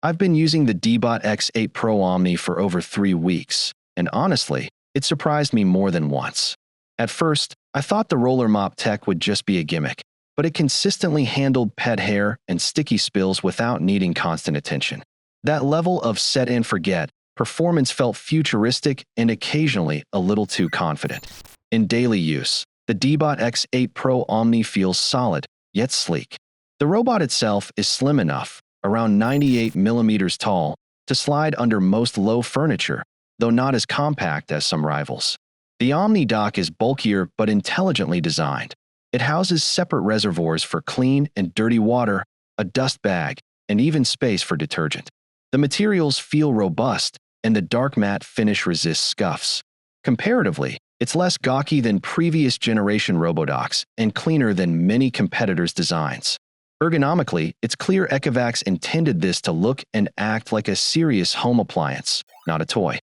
I've been using the Deebot X8 Pro Omni for over 3 weeks, and honestly, it surprised me more than once. At first, I thought the roller mop tech would just be a gimmick, but it consistently handled pet hair and sticky spills without needing constant attention. That level of set and forget performance felt futuristic and occasionally a little too confident. In daily use, the Deebot X8 Pro Omni feels solid, yet sleek. The robot itself is slim enough, around 98 millimeters tall, to slide under most low furniture, though not as compact as some rivals. The Omni Dock is bulkier but intelligently designed. It houses separate reservoirs for clean and dirty water, a dust bag, and even space for detergent. The materials feel robust, and the dark matte finish resists scuffs. Comparatively, it's less gawky than previous generation RoboDocks and cleaner than many competitors' designs. Ergonomically, it's clear Ecovacs intended this to look and act like a serious home appliance, not a toy.